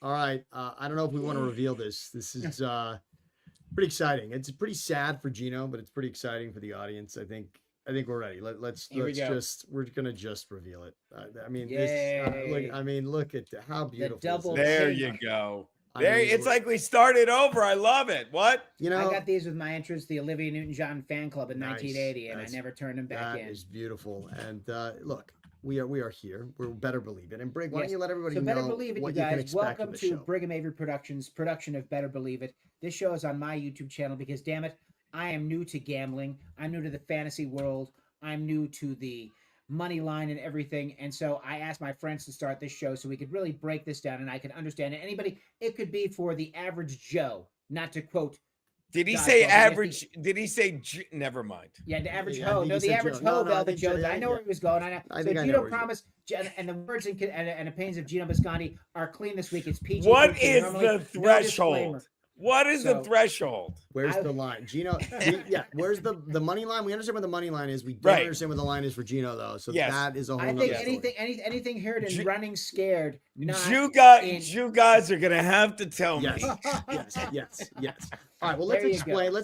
All right. I don't know if we want to reveal this. This is pretty exciting. It's pretty sad for Geno, but it's pretty exciting for the audience. I think we're ready. Let's we're gonna just reveal it. I mean, look at how beautiful. double There pink. you go. I There, mean, it's like we started over. I love it. What? You know, I got these with my entrance to the Olivia Newton-John fan club in 1980, and I never turned them back in. That is beautiful. And look, we are here. We're Better Believe It. And Brig, why don't you let everybody so know Better Believe It, what you you can guys. expect Welcome from the to show. Brigham Avery Productions production of Better Believe It. This show is on my YouTube channel because, damn it, I am new to gambling. I'm new to the fantasy world. I'm new to the money line and everything. And so I asked my friends to start this show so we could really break this down and I could understand it. Anybody, it could be for the average Joe, not to quote. Did he say average? Did he say? Never mind. Yeah, the average hoe. No, the average hoe, Velvet Jones. I know where he was going. So Geno promised, and the words and opinions of Geno Bisconte are clean this week. It's PG. What is the threshold? What is the threshold? Where's the line? Geno, where's the money line? We understand what the money line is. We don't understand what the line is for Geno, though. So that is a whole nother story. anything heard in running scared. You guys are gonna have to tell me. Yes. All right, well, let's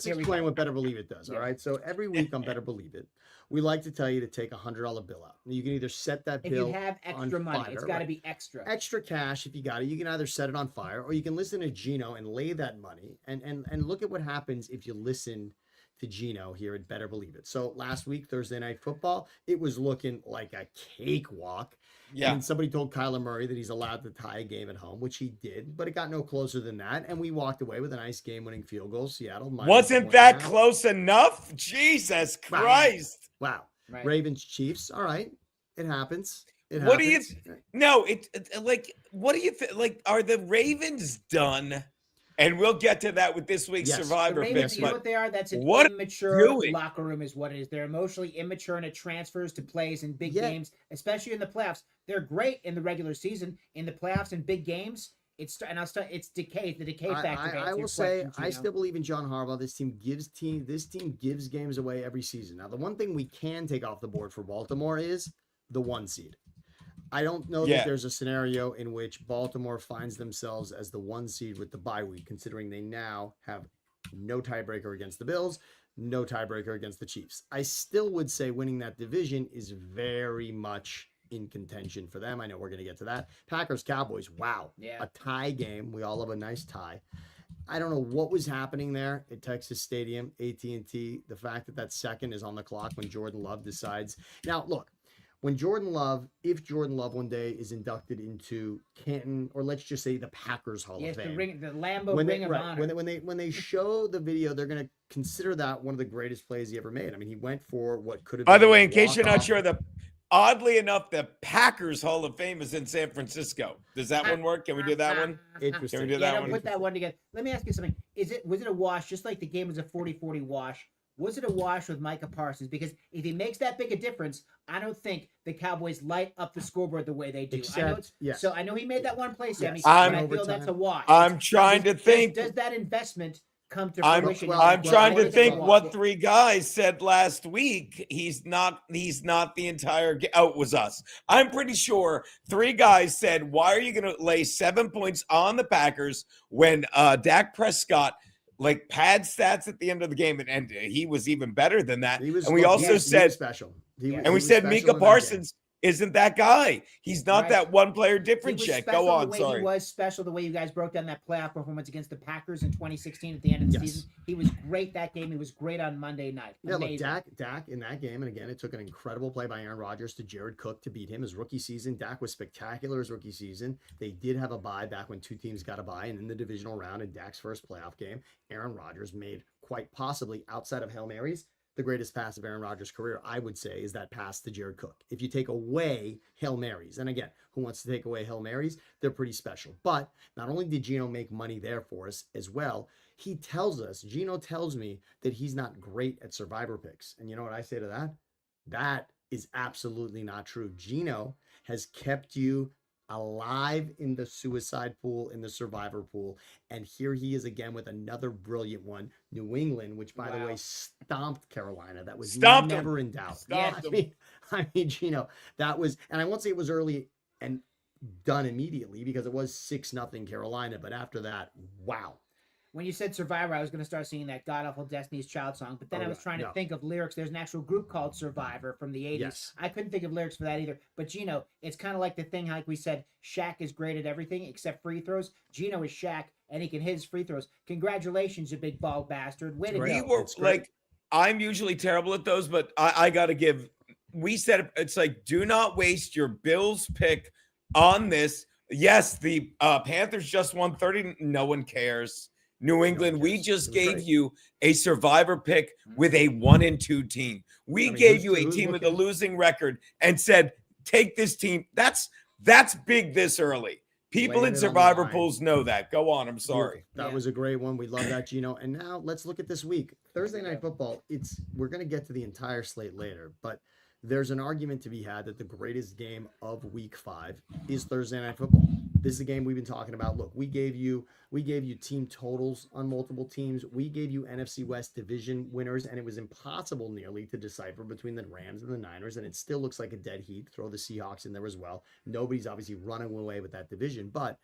explain what Better Believe It does. All right, so every week on Better Believe It, we like to tell you to take a $100 bill out. You can either set that bill if you have extra money, fire, it's got to be extra cash. If you got it, you can either set it on fire or you can listen to Geno and lay that money and look at what happens if you listen to Geno here at Better Believe It. So last week, Thursday Night Football, it was looking like a cakewalk. Yeah. And somebody told Kyler Murray that he's allowed to tie a game at home, which he did, but it got no closer than that. And we walked away with a nice game-winning field goal. Seattle. Wasn't that close enough? Jesus Christ. Wow. Right. Ravens, Chiefs. All right. It happens. What do you what do you think? Like, are the Ravens done? And we'll get to that with this week's Survivor picks. You know what they are? That's an immature locker room is what it is. They're emotionally immature and it transfers to plays in big games, especially in the playoffs. They're great in the regular season. In the playoffs and big games, it's decay. The decay factor. I will say, I still believe in John Harbaugh. This team gives games away every season. Now, the one thing we can take off the board for Baltimore is the 1 seed. I don't know that there's a scenario in which Baltimore finds themselves as the 1 seed with the bye week, considering they now have no tiebreaker against the Bills, no tiebreaker against the Chiefs. I still would say winning that division is very much in contention for them. I know we're going to get to that. Packers, Cowboys, wow. Yeah. A tie game. We all love a nice tie. I don't know what was happening there at Texas Stadium, AT&T. The fact that second is on the clock when Jordan Love decides. Now, look. If Jordan Love one day is inducted into Canton, or let's just say the Packers Hall of Fame, the Lambeau Ring of Honor. When they show the video, they're going to consider that one of the greatest plays he ever made. I mean, he went for what could have been. By the way, in case you're not sure, oddly enough, the Packers Hall of Fame is in San Francisco. Does that one work? Can we do that one? Interesting. Can we do that one? Put that one together. Let me ask you something. Was it a wash? Just like the game was a 40-40 wash. Was it a wash with Micah Parsons? Because if he makes that big a difference, I don't think the Cowboys light up the scoreboard the way they do. So I know he made that one play, Sammy. I feel that's a wash. I'm trying to think. Does that investment come to fruition? I'm trying to think what 3 guys said last week. He's not the entire game. Oh, it was us. I'm pretty sure 3 guys said, why are you going to lay 7 points on the Packers when Dak Prescott pad stats at the end of the game, and he was even better than that. And we also said special. We said Micah Parsons isn't that guy. He's not that one player difference check. Go on. Sorry. He was special the way you guys broke down that playoff performance against the Packers in 2016 at the end of the season. He was great that game. He was great on Monday night. Yeah, look, Dak in that game, and again, it took an incredible play by Aaron Rodgers to Jared Cook to beat him his rookie season. Dak was spectacular his rookie season. They did have a bye back when 2 teams got a bye, and in the divisional round in Dak's first playoff game, Aaron Rodgers made quite possibly, outside of Hail Marys, the greatest pass of Aaron Rodgers' career, I would say, is that pass to Jared Cook. If you take away Hail Marys, and again, who wants to take away Hail Marys? They're pretty special. But not only did Geno make money there for us as well, Geno tells me that he's not great at survivor picks. And you know what I say to that? That is absolutely not true. Geno has kept you alive in the suicide pool, in the survivor pool. And here he is again with another brilliant one. New England, which by the way, stomped Carolina. That was never in doubt. I mean, Geno, that was, and I won't say it was early and done immediately because it was 6-0 Carolina. But after that, wow. When you said Survivor, I was going to start singing that God Awful Destiny's Child song, but then I was trying to think of lyrics. There's an actual group called Survivor from the 80s. Yes. I couldn't think of lyrics for that either. But Geno, it's kind of like the thing, like we said, Shaq is great at everything except free throws. Geno is Shaq, and he can hit his free throws. Congratulations, you big bald bastard. Way to We go. were like, I'm usually terrible at those, but I got to give. We said it's like, do not waste your Bills pick on this. Yes, the Panthers just won 30. No one cares. New England, we just gave you a survivor pick with a 1-2 team. We gave you a team with a losing record and said, take this team. That's big this early. People in survivor pools know that. Go on. I'm sorry. That was a great one. We love that, Geno. And now let's look at this week. Thursday Night Football. We're going to get to the entire slate later, but there's an argument to be had that the greatest game of week 5 is Thursday Night Football. This is a game we've been talking about. Look, we gave you team totals on multiple teams. We gave you NFC West division winners, and it was impossible nearly to decipher between the Rams and the Niners, and it still looks like a dead heat. Throw the Seahawks in there as well. Nobody's obviously running away with that division, but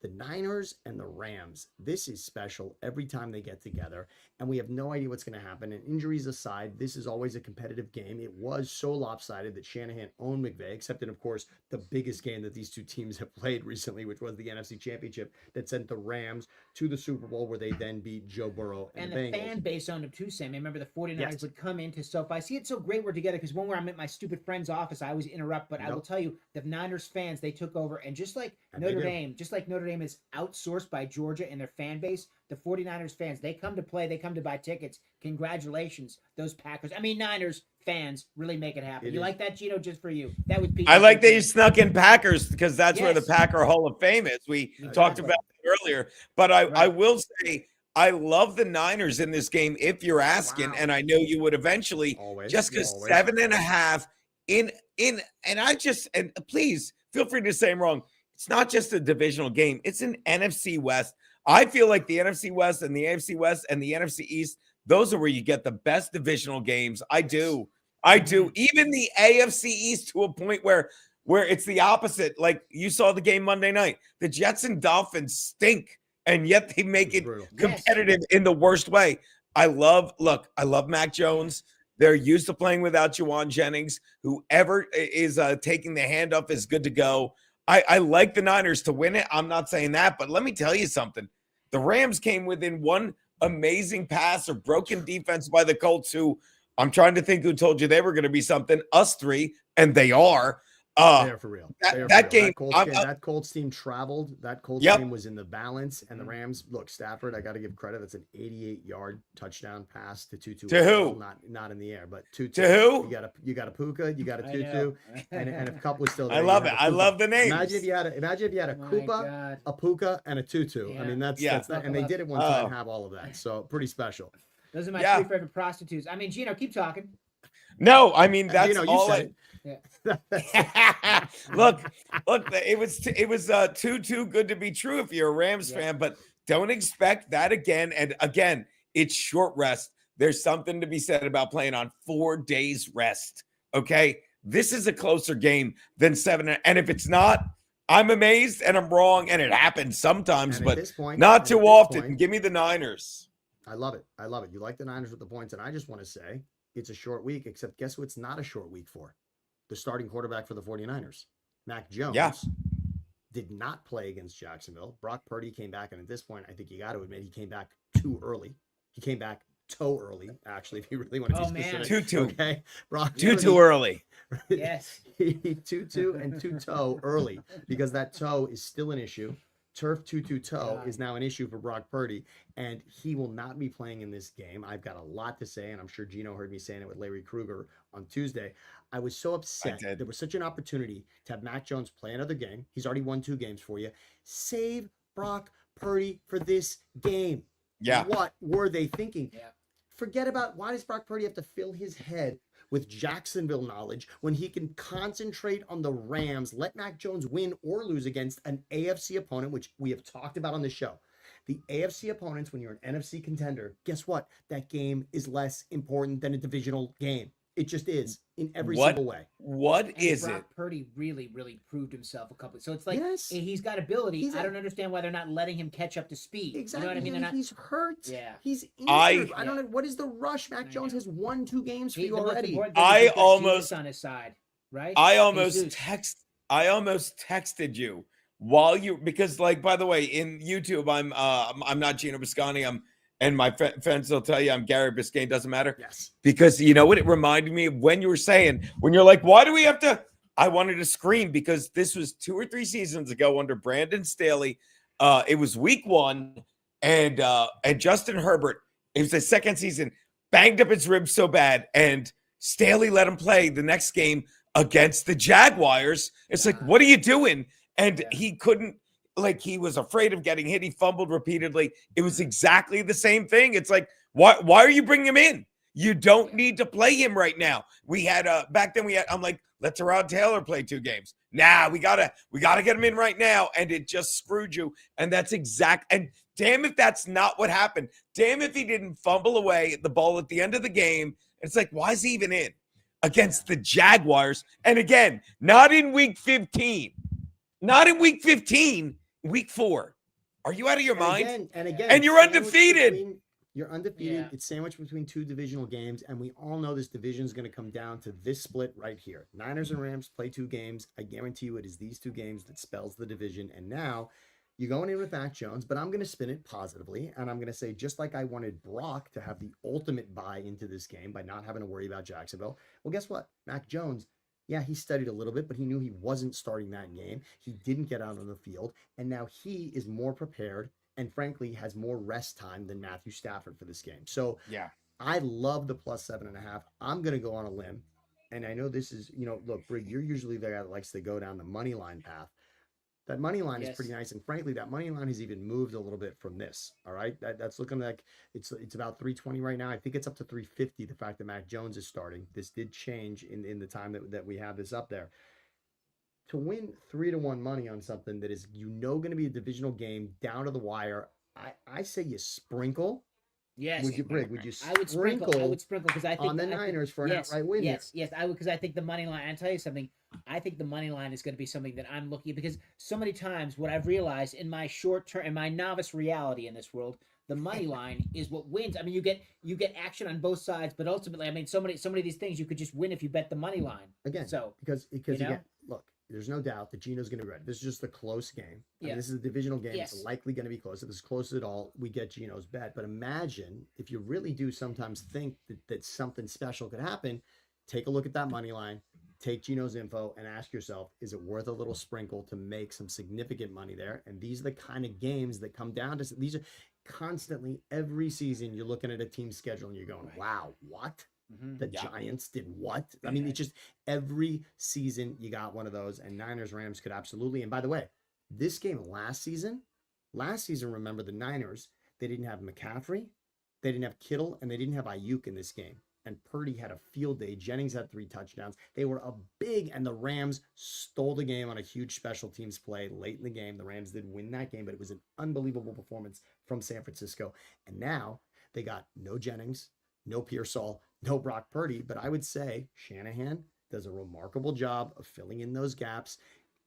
the Niners and the Rams, this is special every time they get together, and we have no idea what's going to happen. And injuries aside, this is always a competitive game. It was so lopsided that Shanahan owned McVay, except in, of course, the biggest game that these two teams have played recently, which was the NFC Championship that sent the Rams to the Super Bowl, where they then beat Joe Burrow and the Bengals. Fan base owned him too, Sam. I remember the 49ers would come into SoFi. See, it's so great we're together because when I'm at my stupid friend's office, I always interrupt, but I will tell you, the Niners fans, they took over, and just like Notre Dame is outsourced by Georgia and their fan base, the 49ers fans, they come to play, they come to buy tickets. Congratulations, those Niners fans really make it happen. You like that, Geno? Just for you. That would be. I like that you snuck in Packers because that's where the Packer Hall of Fame is. We talked about it earlier, but I will say I love the Niners in this game if you're asking, and I know you would eventually, just because 7.5 and please feel free to say I'm wrong. It's not just a divisional game. It's an NFC West. I feel like the NFC West and the AFC West and the NFC East, those are where you get the best divisional games. I do. Even the AFC East to a point where it's the opposite. Like you saw the game Monday night. The Jets and Dolphins stink, and yet they make it competitive in the worst way. I love Mac Jones. They're used to playing without Juwan Jennings. Whoever is taking the handoff is good to go. I like the Niners to win it. I'm not saying that, but let me tell you something. The Rams came within one amazing pass or broken defense by the Colts, who I'm trying to think who told you they were going to be something. Us three, and they are. They're for real. That game, that Colts team traveled. That Colts team was in the balance, and the Rams. Look, Stafford. I got to give credit. That's an 88-yard touchdown pass to Tutu. To who? Not in the air, but Tutu. To who? You got a Puka. You got a Tutu, and if Cup was still there, I love it. I love the names. Imagine if you had a Koopa, a Puka, and a Tutu. Yeah. I mean, that's that, and they did it one time and have all of that. So pretty special. Those are my three favorite prostitutes. I mean, Geno, keep talking. No, I mean that's all. Look, it was too good to be true if you're a Rams fan, but don't expect that again. And again, it's short rest. There's something to be said about playing on 4 days rest. Okay, this is a closer game than 7. And if it's not, I'm amazed and I'm wrong, and it happens sometimes, but not too often. Give me the Niners. I love it. You like the Niners with the points, and I just want to say it's a short week, except guess who it's not a short week for? The starting quarterback for the 49ers, Mac Jones, did not play against Jacksonville. Brock Purdy came back, and at this point, I think you got to admit he came back too early. He came back too early, actually, if you really want to be specific. Too. Okay? Brock too early. Yes. Too and too toe early, because that toe is still an issue. Turf toe is now an issue for Brock Purdy, and he will not be playing in this game. I've got a lot to say, and I'm sure Geno heard me saying it with Larry Krueger on Tuesday. I was so upset. There was such an opportunity to have Mac Jones play another game. He's already won 2 games for you. Save Brock Purdy for this game. Yeah. What were they thinking? Yeah. Forget about, why does Brock Purdy have to fill his head with Jacksonville knowledge when he can concentrate on the Rams, let Mac Jones win or lose against an AFC opponent, which we have talked about on the show. The AFC opponents, when you're an NFC contender, guess what? That game is less important than a divisional game. It just is in every What? single way. What And is Brock it? Purdy really, really proved himself a couple. So it's like Yes. he's got ability. He's I don't understand why they're not letting him catch up to speed. Exactly. You know what I mean? And They're not, he's hurt. Yeah. He's injured. I don't Yeah. know. What is the rush? Mac I Jones know. has won 2 games for the you most already. important thing is I he's got almost- Jesus on his side, right? I almost Jesus. texted you while you, because like, by the way, in YouTube, I'm not Geno Bisconte. And my friends will tell you I'm Gary Biscayne, doesn't matter. Yes. Because you know what it reminded me of when you were saying, when you're like, why do we have to? I wanted to scream because this was 2 or 3 seasons ago under Brandon Staley. It was week 1, and Justin Herbert, it was the second season, banged up his ribs so bad, and Staley let him play the next game against the Jaguars. It's like, what are you doing? And he couldn't. Like, he was afraid of getting hit. He fumbled repeatedly. It was exactly the same thing. It's like, why are you bringing him in? You don't need to play him right now. We had back then I'm like, let Tyrod Taylor play 2 games. Nah, we gotta get him in right now. And it just screwed you. And that's and damn if that's not what happened. Damn if he didn't fumble away the ball at the end of the game. It's like, why is he even in against the Jaguars? And again, not in week 15. Not in week 15. Week 4. Are you out of your mind? And you're undefeated. You're undefeated. Yeah. It's sandwiched between 2 divisional games, and we all know this division is going to come down to this split right here. Niners and Rams play 2 games. I guarantee you it is these 2 games that spells the division. And now you're going in with Mac Jones, but I'm going to spin it positively, and I'm going to say, just like I wanted Brock to have the ultimate buy into this game by not having to worry about Jacksonville, well, guess what? Mac Jones, yeah, he studied a little bit, but he knew he wasn't starting that game. He didn't get out on the field, and now he is more prepared and, frankly, has more rest time than Matthew Stafford for this game. So Yeah. I love the plus 7.5. I'm going to go on a limb, and I know this is, look, Brig, you're usually the guy that likes to go down the money line path. That money line is pretty nice, and frankly, that money line has even moved a little bit from this. All right, that's looking like it's about 320 right now. I think it's up to 350. The fact that Mac Jones is starting, this did change in the time that we have this up there. To win 3-1 money on something that is going to be a divisional game down to the wire, I say you sprinkle. Yes. Would you, Brig? Would you I would sprinkle because I think on the Niners for an outright win? Yes, I would, because I think the money line. I'll tell you something. I think the money line is going to be something that I'm looking at, because so many times what I've realized in my short term, in my novice reality in this world, the money line is what wins. I mean, you get action on both sides, but ultimately, I mean, so many of these things you could just win if you bet the money line. Again, so because again, look, there's no doubt that Geno's going to be ready. This is just a close game. I mean, this is a divisional game. Yes. It's likely going to be close. If it's close at all, we get Geno's bet. But imagine if you really do sometimes think that something special could happen, take a look at that money line, take Geno's info, and ask yourself, is it worth a little sprinkle to make some significant money there? And these are the kind of games that come down to, these are constantly, every season, you're looking at a team schedule and you're going, wow, what? The Giants did what? I mean, it's just every season you got one of those, and Niners Rams could absolutely. And by the way, this game last season, remember the Niners, they didn't have McCaffrey, they didn't have Kittle, and they didn't have Ayuk in this game. And Purdy had a field day. Jennings had 3 touchdowns. They were and the Rams stole the game on a huge special teams play late in the game. The Rams did win that game, but it was an unbelievable performance from San Francisco. And now they got no Jennings, no Pearsall, no Brock Purdy, but I would say Shanahan does a remarkable job of filling in those gaps.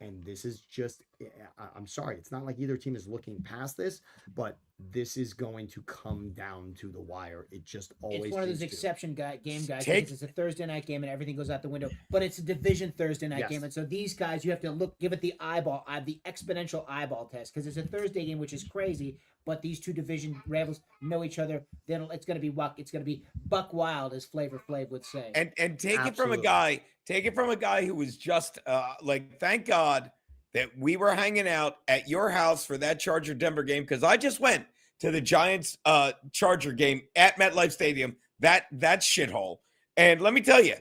And this is just, I'm sorry, it's not like either team is looking past this, but this is going to come down to the wire. It just always It's one of those exception game guys. Because it's a Thursday night game and everything goes out the window, but it's a division Thursday night game. And so these guys, you have to give it the exponential eyeball test, because it's a Thursday game, which is crazy. But these 2 division rivals know each other. Then it's going to be buck wild, as Flavor Flav would say. And take it from a guy who was just thank God that we were hanging out at your house for that Charger Denver game, because I just went to the Giants Charger game at MetLife Stadium, that shithole. And let me tell you,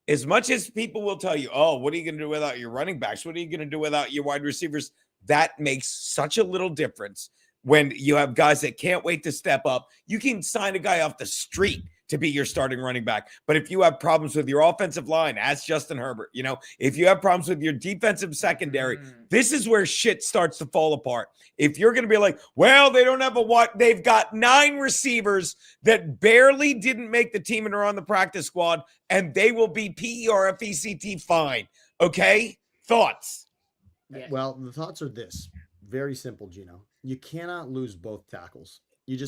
as much as people will tell you, oh, what are you going to do without your running backs? What are you going to do without your wide receivers? That makes such a little difference when you have guys that can't wait to step up. You can sign a guy off the street to be your starting running back. But if you have problems with your offensive line, ask Justin Herbert. If you have problems with your defensive secondary, this is where shit starts to fall apart. If you're going to be like, well, they don't have they've got 9 receivers that barely didn't make the team and are on the practice squad, and they will be PERFECT fine. Okay? Thoughts? Yeah. Well, the thoughts are this. Very simple, Geno. You cannot lose both tackles.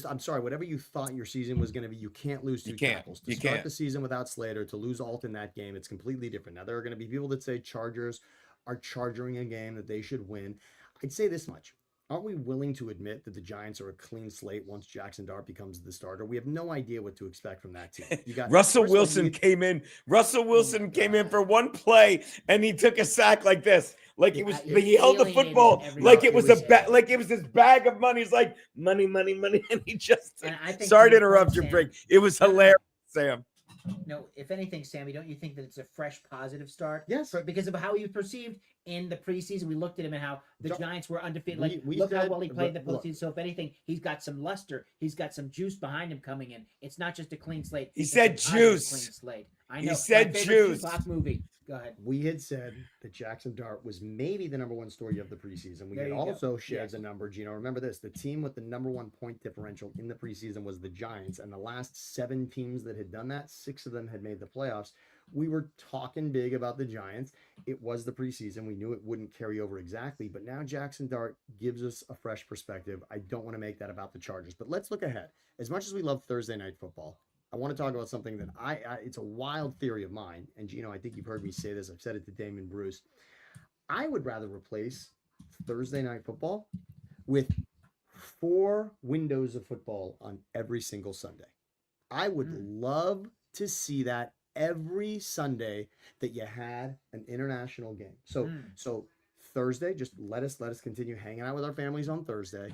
I'm sorry, whatever you thought your season was going to be, you can't lose two tackles. To start the season without Slater, to lose Alt in that game, it's completely different. Now, there are going to be people that say Chargers are charging a game that they should win. I'd say this much. Aren't we willing to admit that the Giants are a clean slate once Jackson Dart becomes the starter? We have no idea what to expect from that team. You got Russell Wilson came in. Russell Wilson came in for one play, and he took a sack like this. Like he held the football like it was his bag of money. He's like money, and he just. Sorry to interrupt your break. It was hilarious, Sam. No, if anything, Sammy, don't you think that it's a fresh, positive start? Yes. Because of how he was perceived in the preseason. We looked at him and how the Giants were undefeated. Look how well he played the postseason. So if anything, he's got some luster. He's got some juice behind him coming in. It's not just a clean slate. He said juice. Clean slate. I know. He said juice. Last movie. Go ahead. We had said that Jackson Dart was maybe the number 1 story of the preseason. We had also shared the number, Geno. Remember this, the team with the number 1 point differential in the preseason was the Giants, and the last 7 teams that had done that, 6 of them had made the playoffs. We were talking big about the Giants. It was the preseason. We knew it wouldn't carry over exactly, but now Jackson Dart gives us a fresh perspective. I don't want to make that about the Chargers, but let's look ahead. As much as we love Thursday night football, I want to talk about something that it's a wild theory of mine. And Geno, I think you've heard me say this. I've said it to Damon Bruce. I would rather replace Thursday night football with 4 windows of football on every single Sunday. I would love to see that every Sunday that you had an international game. So Thursday, just let us continue hanging out with our families on Thursday.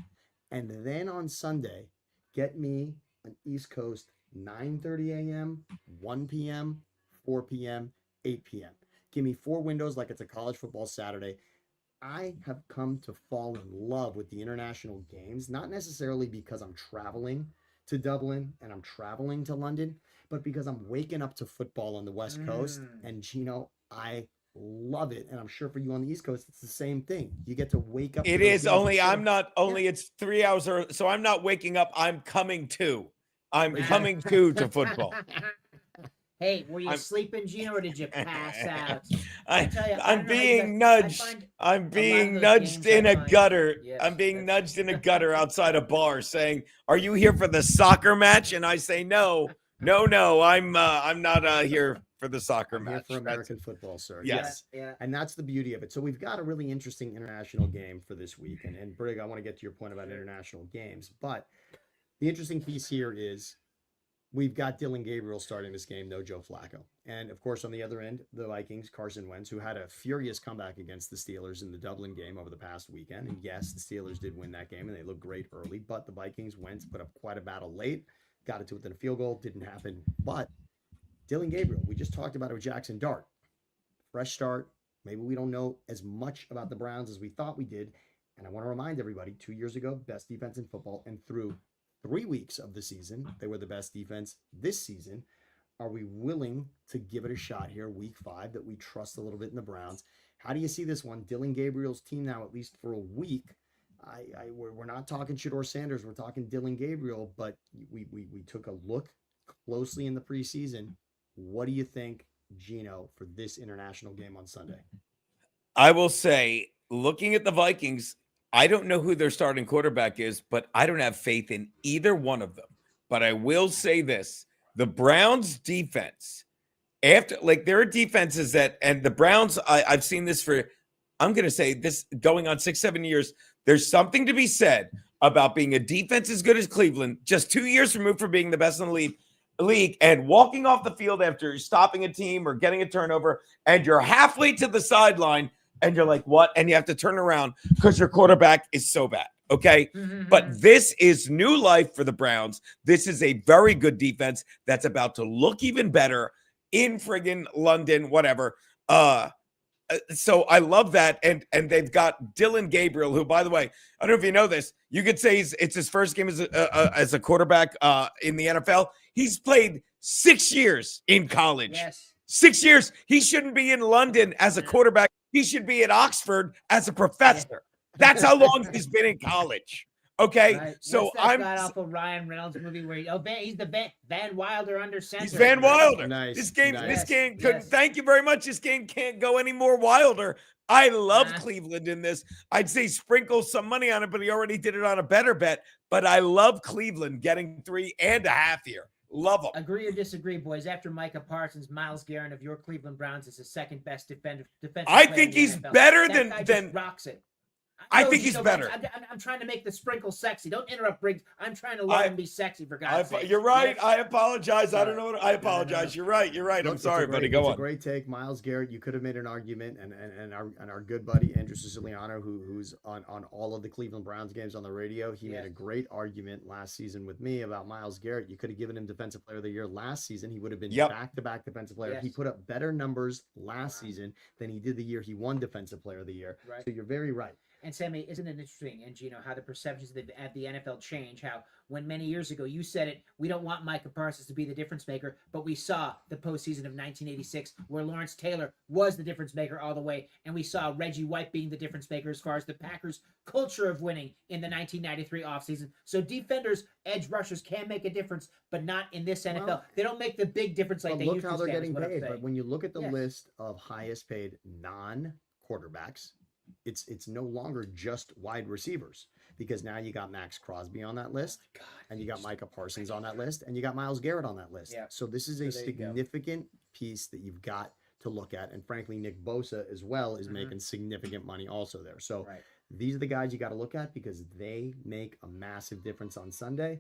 And then on Sunday, get me an East Coast 9:30 a.m., 1 p.m., 4 p.m., 8 p.m. Give me 4 windows like it's a college football Saturday. I have come to fall in love with the international games, not necessarily because I'm traveling to Dublin and I'm traveling to London, but because I'm waking up to football on the West Coast. And Geno, I love it. And I'm sure for you on the East Coast, it's the same thing. You get to wake up. It is only, I'm not only, it's 3 hours, so I'm not waking up. I'm coming to football. Hey, were you sleeping, Geno, or did you pass out? I'm being nudged. I'm being nudged in a gutter. I'm being nudged in a gutter outside a bar saying, are you here for the soccer match? And I say, no, I'm not here for the soccer match. Here for American football, sir. Yes. Yeah. And that's the beauty of it. So we've got a really interesting international game for this week. And Brig, I want to get to your point about international games. But the interesting piece here is we've got Dylan Gabriel starting this game, no Joe Flacco. And, of course, on the other end, the Vikings, Carson Wentz, who had a furious comeback against the Steelers in the Dublin game over the past weekend. And, yes, the Steelers did win that game, and they looked great early. But the Vikings, Wentz put up quite a battle late, got it to within a field goal, didn't happen. But Dylan Gabriel, we just talked about it with Jackson Dart. Fresh start. Maybe we don't know as much about the Browns as we thought we did. And I want to remind everybody, 2 years ago, best defense in football, and through 3 weeks of the season, they were the best defense this season. Are we willing to give it a shot here, week 5, that we trust a little bit in the Browns? How do you see this one? Dylan Gabriel's team now, at least for a week. We're not talking Shedeur Sanders. We're talking Dylan Gabriel, but we took a look closely in the preseason. What do you think, Geno, for this international game on Sunday? I will say, looking at the Vikings, I don't know who their starting quarterback is, but I don't have faith in either one of them. But I will say this, the Browns defense, there are defenses and the Browns, I've seen this I'm going to say this going on 6-7 years. There's something to be said about being a defense as good as Cleveland, just 2 years removed from being the best in the league and walking off the field after stopping a team or getting a turnover, and you're halfway to the sideline and you're like, what? And you have to turn around because your quarterback is so bad. Okay. But this is new life for the Browns. This is a very good defense that's about to look even better in friggin' London, whatever. So I love that. And they've got Dylan Gabriel, who, by the way, I don't know if you know this, you could say it's his first game as a quarterback in the NFL. He's played 6 years in college. Yes. 6 years. He shouldn't be in London as a quarterback. He should be at Oxford as a professor. That's how long he's been in college. Okay, Right. so What's that god awful Ryan Reynolds movie where he's the Van Wilder under center. He's Van Wilder. Nice. This game couldn't. Yes. Thank you very much. This game can't go any more wilder. I love Cleveland in this. I'd say sprinkle some money on it, but he already did it on a better bet. But I love Cleveland getting 3.5 here. Love them. Agree or disagree, boys? After Micah Parsons, Myles Garrett of your Cleveland Browns is the second best defensive. I think he's better than rocks it. I think he's better. I'm trying to make the sprinkle sexy. Don't interrupt, Briggs. I'm trying to let him be sexy, for God's sake. You're right. Yes. I apologize. I don't know what I apologize. You're right. I'm sorry, buddy. Go on. It's a great take. Myles Garrett, you could have made an argument, and our good buddy, Andrew Siciliano, who's on all of the Cleveland Browns games on the radio, he made a great argument last season with me about Myles Garrett. You could have given him Defensive Player of the Year last season. He would have been back-to-back Defensive Player. Yes. He put up better numbers last season than he did the year he won Defensive Player of the Year. Right. So you're very right. And Sammy, isn't it interesting, and Geno, how the perceptions at the NFL change? How when many years ago you said it, we don't want Micah Parsons to be the difference maker, but we saw the postseason of 1986 where Lawrence Taylor was the difference maker all the way, and we saw Reggie White being the difference maker as far as the Packers' culture of winning in the 1993 offseason. So defenders, edge rushers can make a difference, but not in this NFL. Well, they don't make the big difference like they used to. Look how they're getting Sam, is what I'm paid. saying. But when you look at the list of highest paid non-quarterbacks, it's no longer just wide receivers, because now you got Max Crosby on that list, and you got Micah Parsons on that list, and you got Myles Garrett on that list. Yeah. So this is a significant piece that you've got to look at. And frankly, Nick Bosa as well is making significant money also there. So these are the guys you got to look at because they make a massive difference on Sunday.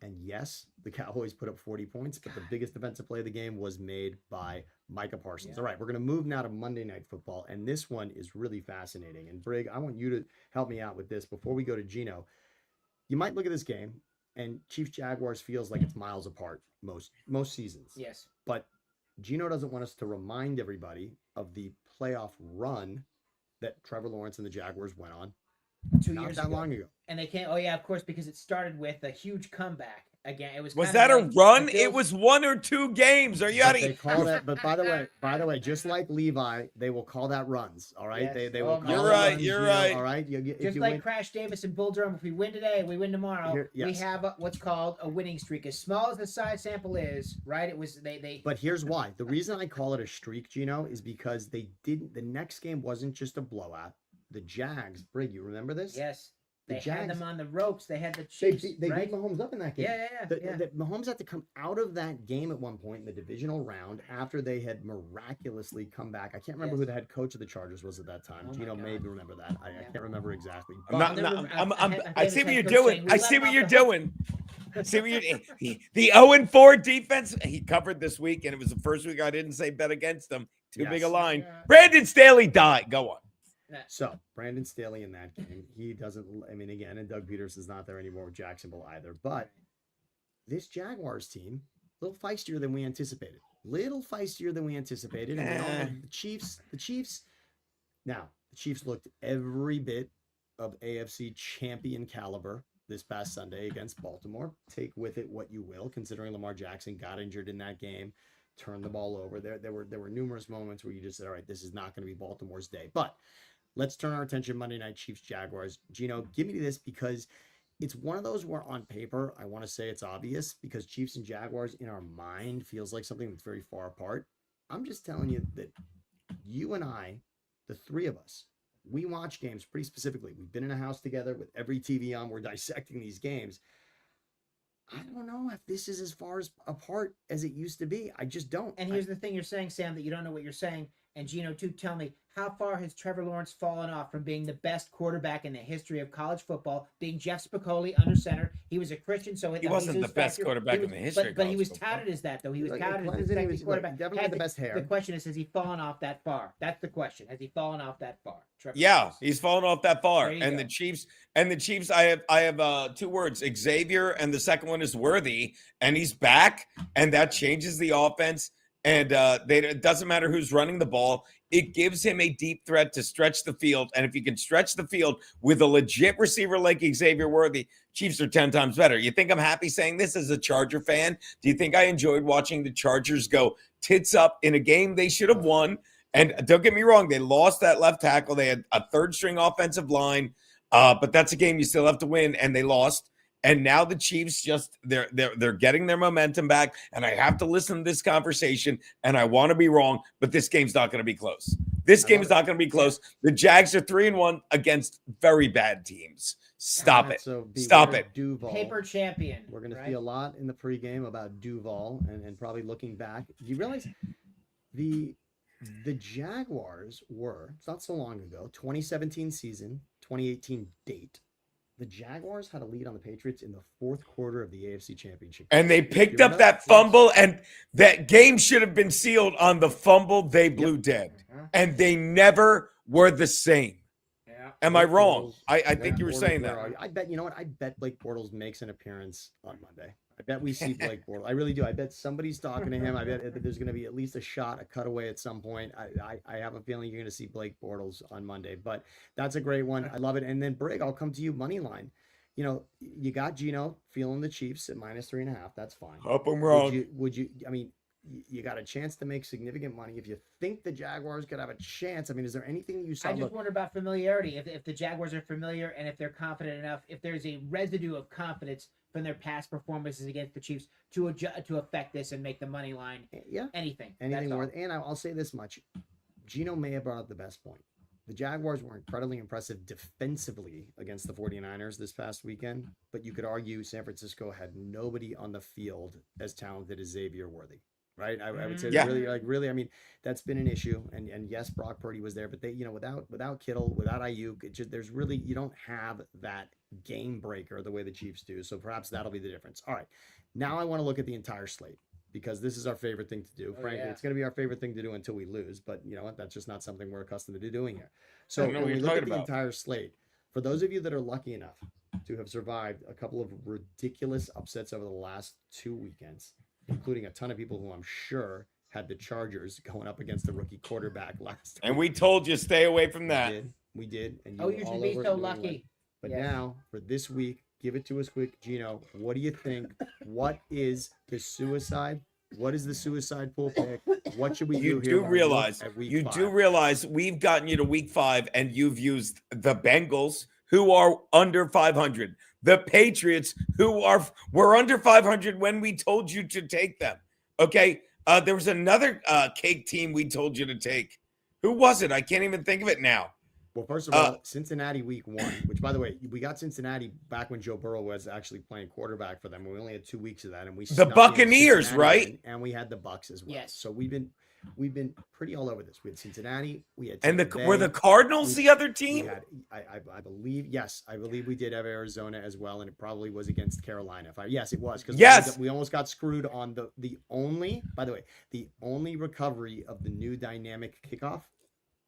And yes, the Cowboys put up 40 points, but the biggest defensive play of the game was made by Micah Parsons. All right, we're going to move now to Monday Night Football, and this one is really fascinating. And Brig, I want you to help me out with this before we go to Geno. You might look at this game, and Chiefs-Jaguars feels like it's miles apart most seasons. Yes. But Geno doesn't want us to remind everybody of the playoff run that Trevor Lawrence and the Jaguars went on 2 years not that long ago. And they can't. Oh yeah, of course, because it started with a huge comeback. Again, it was. Was that a run? It was 1 or 2 games. Are you out of? They call that. But by the way, just like Levi, they will call that runs. All right, Yes. they will. Call You're that right. runs, You're you know, right. All right, Just like Crash Davis and Bull Durham. If we win today, we win tomorrow. We have what's called a winning streak. As small as the size sample is, right? It was they. But here's why. The reason I call it a streak, Geno, is because they didn't. The next game wasn't just a blowout. The Jags, Brig, you remember this? Yes. They Jags, had them on the ropes. They had the Chiefs. They beat Mahomes up in that game. Yeah. Mahomes had to come out of that game at one point in the divisional round after they had miraculously come back. I can't remember who the head coach of the Chargers was at that time. Geno maybe remember that. I can't remember exactly. I see what you're doing. I see what you're doing. See what you the 0-4 defense. He covered this week, and it was the first week I didn't say bet against them. Too big a line. Brandon Staley died. Go on. So Brandon Staley in that game, he doesn't. I mean, again, and Doug Peterson's not there anymore with Jacksonville either. But this Jaguars team, a little feistier than we anticipated. And the Chiefs. Now the Chiefs looked every bit of AFC champion caliber this past Sunday against Baltimore. Take with it what you will, considering Lamar Jackson got injured in that game, turned the ball over. There were numerous moments where you just said, all right, this is not going to be Baltimore's day. But let's turn our attention Monday night, Chiefs-Jaguars. Geno, give me this because it's one of those where on paper, I want to say it's obvious because Chiefs and Jaguars in our mind feels like something that's very far apart. I'm just telling you that you and I, the three of us, we watch games pretty specifically. We've been in a house together with every TV on. We're dissecting these games. I don't know if this is as far apart as it used to be. I just don't. And here's the thing you're saying, Sam, that you don't know what you're saying. And Geno, too, tell me, how far has Trevor Lawrence fallen off from being the best quarterback in the history of college football, being Jeff Spicoli under center? He was a Christian, so he wasn't the best quarterback in the history. But he was touted as that, though. He was touted as the second quarterback. Definitely had the best hair. The question is, has he fallen off that far? That's the question. Has he fallen off that far? Trevor Lawrence. He's fallen off that far. And go. the Chiefs, I have 2 words, Xavier, and the second one is Worthy, and he's back, and that changes the offense. And it doesn't matter who's running the ball. It gives him a deep threat to stretch the field. And if you can stretch the field with a legit receiver like Xavier Worthy, Chiefs are 10 times better. You think I'm happy saying this as a Charger fan? Do you think I enjoyed watching the Chargers go tits up in a game they should have won? And don't get me wrong, they lost that left tackle. They had a third-string offensive line, but that's a game you still have to win, and they lost. And now the Chiefs they're getting their momentum back. And I have to listen to this conversation, and I want to be wrong, but this game's not going to be close. This game is not going to be close. The Jags are 3-1 against very bad teams. Stop it. So Stop it. Duval. Paper champion. We're going to see a lot in the pregame about Duval and probably looking back. Do you realize the Jaguars were, it's not so long ago, 2017 season, 2018 date. The Jaguars had a lead on the Patriots in the fourth quarter of the AFC Championship. And they picked up that fumble, and that game should have been sealed on the fumble they blew dead. And they never were the same. Yeah. Am I wrong? I think you were saying that. I bet, you know what? I bet Blake Bortles makes an appearance on Monday. I bet we see Blake Bortles. I really do. I bet somebody's talking to him. I bet there's going to be at least a shot, a cutaway at some point. I have a feeling you're going to see Blake Bortles on Monday, but that's a great one. I love it. And then Brig, I'll come to you. Money line. You know, you got Geno feeling the Chiefs at -3.5. That's fine. Hope I'm wrong. Would you? I mean, you got a chance to make significant money if you think the Jaguars could have a chance. I mean, is there anything you saw? I just wonder about familiarity. If the Jaguars are familiar and if they're confident enough, if there's a residue of confidence from their past performances against the Chiefs to affect this and make the money line. Yeah, anything more. And I'll say this much: Geno may have brought up the best point. The Jaguars were incredibly impressive defensively against the 49ers this past weekend, but you could argue San Francisco had nobody on the field as talented as Xavier Worthy. Right, I would say really. I mean, that's been an issue, and yes, Brock Purdy was there, but they, without Kittle, without Ayuk, there's really, you don't have that game breaker the way the Chiefs do. So perhaps that'll be the difference. All right, now I want to look at the entire slate because this is our favorite thing to do. Frankly, it's going to be our favorite thing to do until we lose, but you know what? That's just not something we're accustomed to doing here. So when we look at the entire slate, for those of you that are lucky enough to have survived a couple of ridiculous upsets over the last 2 weekends, including a ton of people who I'm sure had the Chargers going up against the rookie quarterback last And we told you stay away from that. We did. And you should be so lucky. But now, for this week, give it to us quick. Geno, what do you think? What is the suicide? What is the suicide pool pick? What should we do here? You do realize we've gotten you to week 5 and you've used the Bengals, who are under 500. The Patriots, who were under 500 when we told you to take them. Okay. There was another cake team we told you to take. Who was it? I can't even think of it now. Well, first of all, Cincinnati week 1, which, by the way, we got Cincinnati back when Joe Burrow was actually playing quarterback for them. We only had 2 weeks of that, and the Buccaneers, right? And we had the Bucs as well. Yes. So we've been pretty all over this. We had Cincinnati. We had were the Cardinals the other team? I believe we did have Arizona as well, and it probably was against Carolina. Yes, it was, because we almost got screwed on the only recovery of the new dynamic kickoff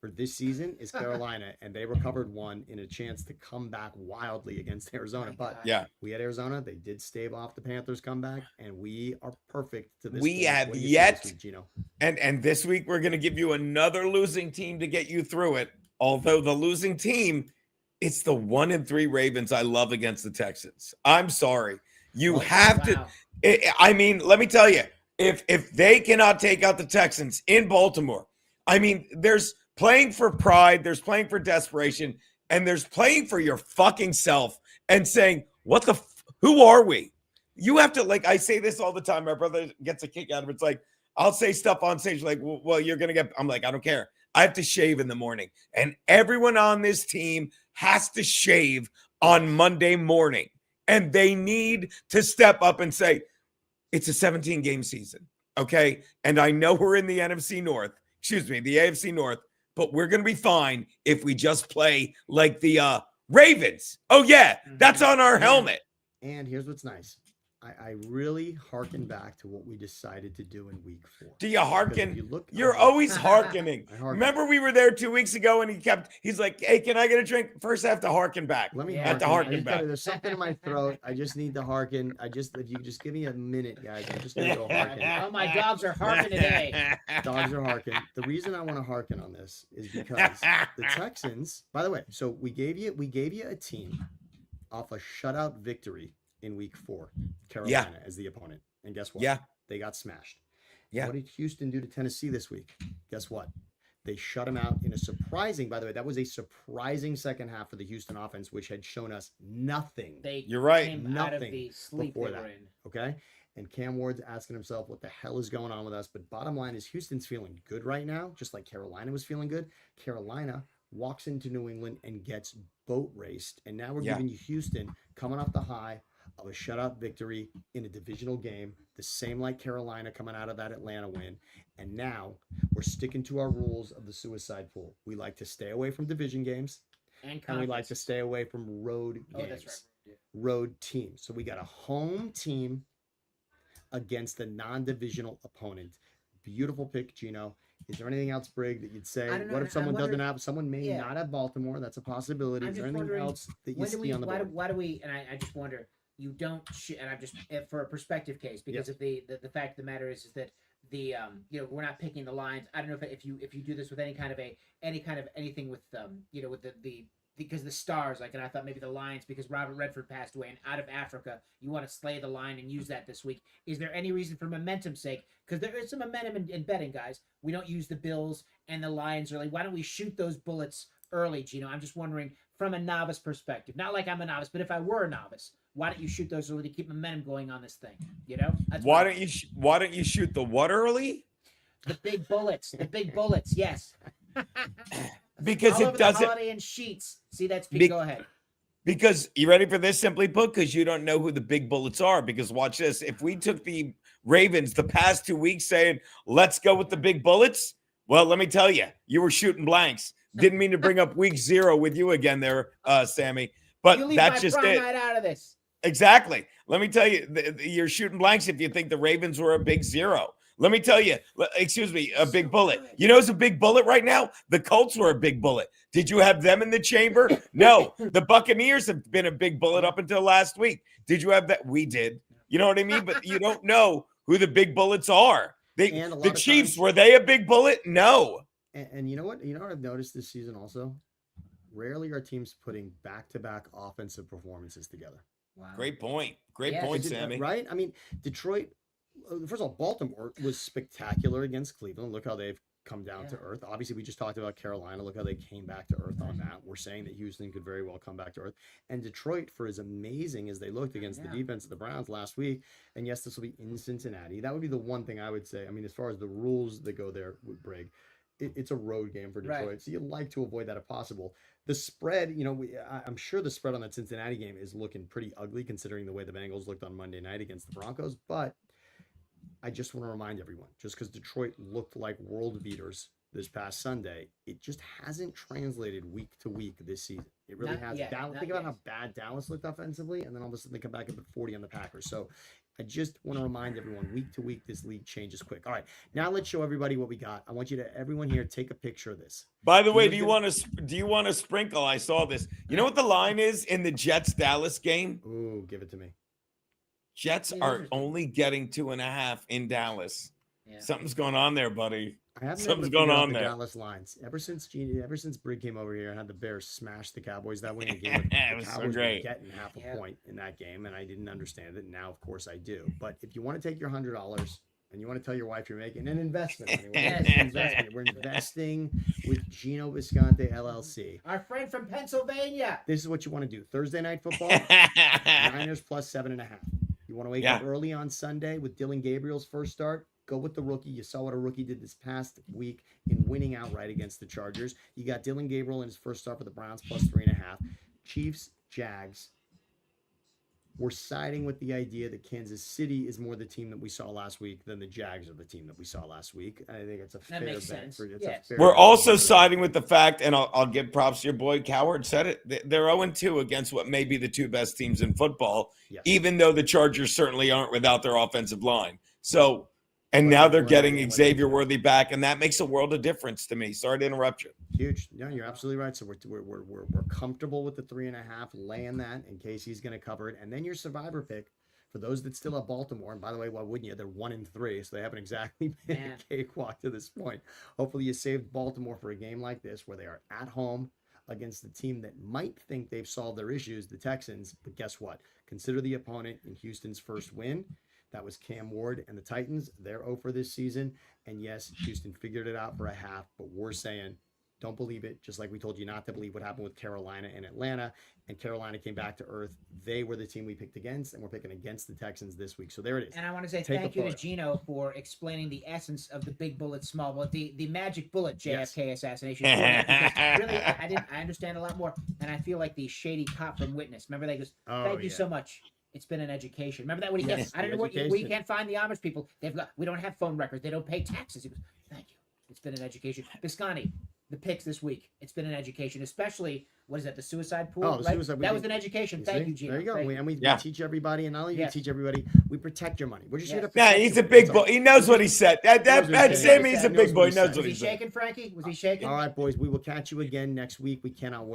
for this season is Carolina, and they recovered one in a chance to come back wildly against Arizona. But yeah, we had Arizona. They did stave off the Panthers comeback, and we are perfect to this. We have yet, week, Geno? And this week we're going to give you another losing team to get you through it. Although the losing team, it's the 1-3 Ravens I love against the Texans. I'm sorry. You have to. I mean, let me tell you, if they cannot take out the Texans in Baltimore, I mean, there's playing for pride, there's playing for desperation, and there's playing for your fucking self and saying, who are we? You have to, like, I say this all the time. My brother gets a kick out of it. It's like, I'll say stuff on stage like, well, you're going to get, I'm like, I don't care. I have to shave in the morning. And everyone on this team has to shave on Monday morning. And they need to step up and say, it's a 17-game season, okay? And I know we're in the the AFC North, but we're going to be fine if we just play like the Ravens. Oh, yeah, that's on our helmet. And here's what's nice. I really harken back to what we decided to do in week 4. Do you hearken? You You're always hearkening. I hearken. Remember we were there 2 weeks ago and he's like, hey, can I get a drink? First I have to harken back. Let me Yeah. I have to harken back. There's something in my throat. I just need to harken. If you just give me a minute, guys, I'm just gonna go harken. Oh, my dogs are harking today. Dogs are harking. The reason I want to harken on this is because the Texans, by the way, so we gave you a team off a shutout victory in week 4, Carolina as the opponent. And guess what? Yeah. They got smashed. Yeah. What did Houston do to Tennessee this week? Guess what? They shut them out in a surprising, by the way, that was a surprising second half for the Houston offense, which had shown us nothing. You're right. Came out of Nothing the sleep before they that. were in. Okay. And Cam Ward's asking himself, what the hell is going on with us? But bottom line is Houston's feeling good right now, just like Carolina was feeling good. Carolina walks into New England and gets boat raced. And now we're giving you Houston coming off the high of a shutout victory in a divisional game, the same like Carolina coming out of that Atlanta win. And now we're sticking to our rules of the suicide pool. We like to stay away from division games, and we like to stay away from road games. Oh, that's right. Yeah. Road teams. So we got a home team against a non-divisional opponent. Beautiful pick, Geno. Is there anything else, Brig, that you'd say? I don't know. What if someone I'm doesn't have? Someone may not have Baltimore. That's a possibility. Is there anything else that you see on the board? Why do we? And I just wonder. You don't. And I'm just for a perspective case because of the fact of the matter is that the we're not picking the lines. I don't know if you do this with any kind of anything with with the because the stars, like, and I thought maybe the Lions, because Robert Redford passed away and out of Africa, you want to slay the line and use that this week. Is there any reason for momentum's sake? Because there is some momentum in betting, guys. We don't use the Bills and the Lions early. Why don't we shoot those bullets early, Geno? I'm just wondering from a novice perspective. Not like I'm a novice, but if I were a novice, why don't you shoot those early to keep momentum going on this thing? Why don't you shoot the what early? The big bullets. The big bullets. Yes. Because all it over doesn't. The Holiday and Sheets. See, that's big. Go ahead. Because you ready for this? Simply put, because you don't know who the big bullets are. Because watch this: if we took the Ravens the past 2 weeks saying, "Let's go with the big bullets," well, let me tell you, you were shooting blanks. Didn't mean to bring up week 0 with you again, there, Sammy. But you leave that's my just prime it. right out of this. Exactly. Let me tell you, you're shooting blanks if you think the Ravens were a big 0. Let me tell you, a big bullet. You know who's a big bullet right now? The Colts were a big bullet. Did you have them in the chamber? No. The Buccaneers have been a big bullet up until last week. Did you have that? We did. You know what I mean? But you don't know who the big bullets are. The Chiefs, were they a big bullet? No. And you know what? You know what I've noticed this season also? Rarely are teams putting back-to-back offensive performances together. Wow. Great point. Great point, Sammy. Right? I mean, Detroit, first of all, Baltimore was spectacular against Cleveland. Look how they've come down to earth. Obviously, we just talked about Carolina. Look how they came back to earth on that. We're saying that Houston could very well come back to earth. And Detroit, for as amazing as they looked against the defense of the Browns last week, and yes, this will be in Cincinnati. That would be the one thing I would say. I mean, as far as the rules that go there with Brig, it's a road game for Detroit. Right. So you like to avoid that if possible. The spread, I'm sure the spread on that Cincinnati game is looking pretty ugly considering the way the Bengals looked on Monday night against the Broncos. But I just want to remind everyone, just because Detroit looked like world beaters this past Sunday, it just hasn't translated week to week this season. It really hasn't. Think about how bad Dallas looked offensively, and then all of a sudden they come back and put 40 on the Packers. So I just want to remind everyone, week to week, this league changes quick. All right, now let's show everybody what we got. I want you to, everyone here, take a picture of this. By the way, do you want to sprinkle? I saw this. You know what the line is in the Jets-Dallas game? Ooh, give it to me. Jets are only getting 2.5 in Dallas. Yeah. Something's going on there, buddy. Something's going on there. Dallas lines. Ever since Brig came over here and had the Bears smash the Cowboys that winning game, it was so great. Getting half a point in that game, and I didn't understand it. Now, of course, I do. But if you want to take your $100 and you want to tell your wife you're making an investment, we're investing with Geno Bisconte LLC, our friend from Pennsylvania. This is what you want to do. Thursday night football, Niners plus 7.5. You want to wake up early on Sunday with Dylan Gabriel's first start. Go with the rookie. You saw what a rookie did this past week in winning outright against the Chargers. You got Dylan Gabriel in his first start for the Browns plus 3.5. Chiefs, Jags, we're siding with the idea that Kansas City is more the team that we saw last week than the Jags are the team that we saw last week. I think it's a fair makes bet. sense. It's Yes. a fair We're bet. also siding with the fact, and I'll give props to your boy Coward said it. They're 0-2 against what may be the two best teams in football, Yes. even though the Chargers certainly aren't without their offensive line. So, and But now they're they're getting playing Xavier Worthy back, and that makes a world of difference to me. Sorry to interrupt you. Huge. No, you're absolutely right. So we're comfortable with the 3.5, laying that in case he's going to cover it, and then your survivor pick for those that still have Baltimore. And by the way, why wouldn't you? They're 1-3, so they haven't exactly been Yeah. a cakewalk to this point. Hopefully, you saved Baltimore for a game like this where they are at home against the team that might think they've solved their issues, the Texans. But guess what? Consider the opponent in Houston's first win. That was Cam Ward and the Titans. They're 0 for this season. And yes, Houston figured it out for a half, but we're saying don't believe it, just like we told you not to believe what happened with Carolina and Atlanta. And Carolina came back to earth. They were the team we picked against, and we're picking against the Texans this week. So there it is. And I want to say Take thank a you to photo. Geno for explaining the essence of the big bullet, small bullet, the magic bullet JFK Yes. assassination. Because really, I understand a lot more, and I feel like the shady cop from Witness. Remember that? He goes, Oh, "Thank you yeah. so much. It's been an education." Remember that? When he Yes, gets, I don't the know what we education. can't find the Amish people. We don't have phone records. They don't pay taxes. He goes, "Thank you. It's been an education." Bisconte, the picks this week. It's been an education, especially what is that? The suicide pool. Oh, the right? suicide- we That did- was an education. You Thank see? you, Geno. There you go. Thank We Yeah. teach everybody, and not only Yes. we teach everybody, we protect your money. We're just here to Yes. Yeah, protect he's your a money. big That's all. boy. He knows what he said. That Knows what he said. Sammy's a He big boy. He knows knows what what Was he he said. shaking, Frankie? Was he shaking? All right, boys, we will catch you again next week. We cannot wait.